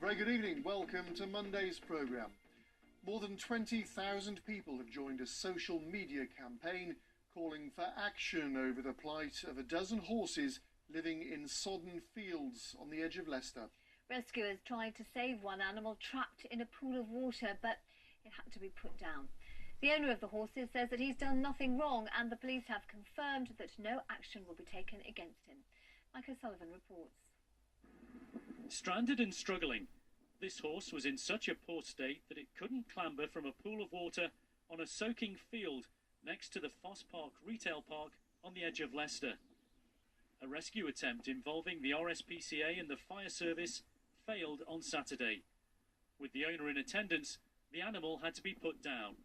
Very good evening. Welcome to Monday's programme. More than 20,000 people have joined a social media campaign calling for action over the plight of a dozen horses living in sodden fields on the edge of Leicester. Rescuers tried to save one animal trapped in a pool of water, but it had to be put down. The owner of the horses says that he's done nothing wrong, and the police have confirmed that no action will be taken against him. Mike O'Sullivan reports. Stranded and struggling, this horse was in such a poor state that it couldn't clamber from a pool of water on a soaking field next to the Fosse retail park on the edge of Leicester. A rescue attempt involving the RSPCA and the fire service failed on Saturday. With the owner in attendance, the animal had to be put down.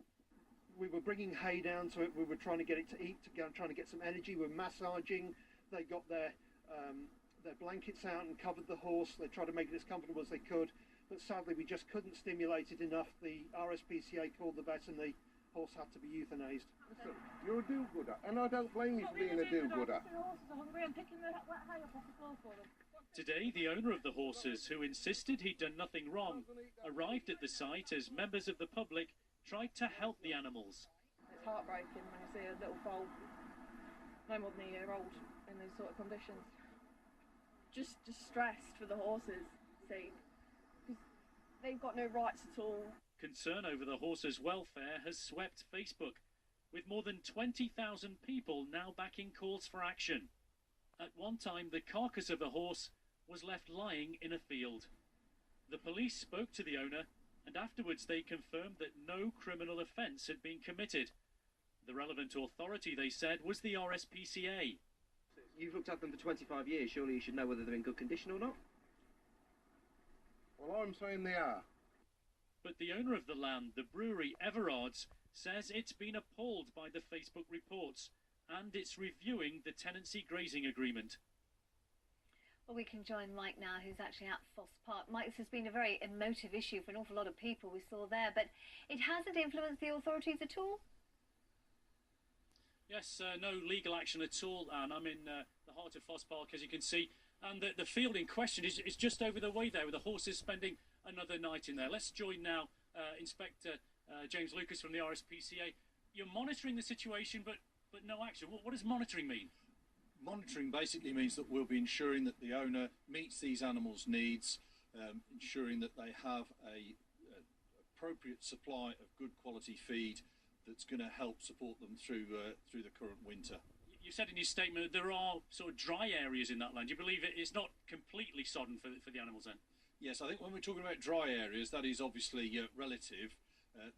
We were bringing hay down to it, we were trying to get it to eat, trying to get some energy, we were massaging. They got their blankets out and covered the horse. They tried to make it as comfortable as they could, but sadly we just couldn't stimulate it enough. The RSPCA called the vet and the horse had to be euthanized. You're a do-gooder, and I don't blame you for being a do-gooder. Today, the owner of the horses, who insisted he'd done nothing wrong, arrived at the site as members of the public tried to help the animals. It's heartbreaking when you see a little foal, no more than a year old, in these sort of conditions. Just stressed for the horses' sake, because they've got no rights at all. Concern over the horses' welfare has swept Facebook, with more than 20,000 people now backing calls for action. At one time, the carcass of the horse was left lying in a field. The police spoke to the owner, and afterwards they confirmed that no criminal offence had been committed. The relevant authority, they said, was the RSPCA. You've looked at them for 25 years, surely you should know whether they're in good condition or not? Well, I'm saying they are. But the owner of the land, the brewery Everard's, says it's been appalled by the Facebook reports and it's reviewing the tenancy grazing agreement. Well, we can join Mike now, who's actually at Fosse Park. Mike, this has been a very emotive issue for an awful lot of people we saw there, but it hasn't influenced the authorities at all? Yes, no legal action at all, and I'm in the heart of Fosse Park, as you can see, and the field in question is just over the way there, with the horses spending another night in there. Let's join now Inspector James Lucas from the RSPCA. You're monitoring the situation, but no action. What does monitoring mean? Monitoring basically means that we'll be ensuring that the owner meets these animals' needs, ensuring that they have a appropriate supply of good quality feed that's going to help support them through the current winter. You said in your statement that there are sort of dry areas in that land. Do you believe it's not completely sodden for the animals then? Yes, I think when we're talking about dry areas, that is obviously relative.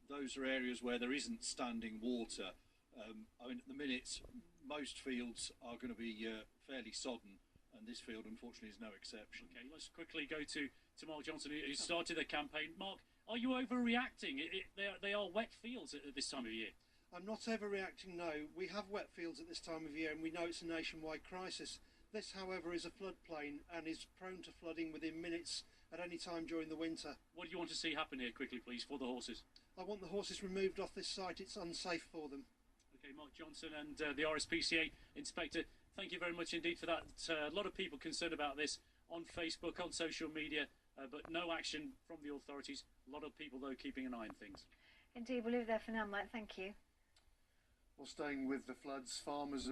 Those are areas where there isn't standing water. I mean, at the minute, most fields are going to be fairly sodden, and this field, unfortunately, is no exception. Okay, let's quickly go to Mark Johnson, who started the campaign. Mark, are you overreacting? They are wet fields at this time of year. I'm not overreacting, no. We have wet fields at this time of year, and we know it's a nationwide crisis. This, however, is a floodplain and is prone to flooding within minutes at any time during the winter. What do you want to see happen here, quickly, please, for the horses? I want the horses removed off this site. It's unsafe for them. Okay, Mark Johnson and the RSPCA Inspector, thank you very much indeed for that. A lot of people concerned about this on Facebook, on social media, but no action from the authorities. A lot of people, though, keeping an eye on things. Indeed, we'll leave it there for now, Mike. Thank you. Well, staying with the floods, farmers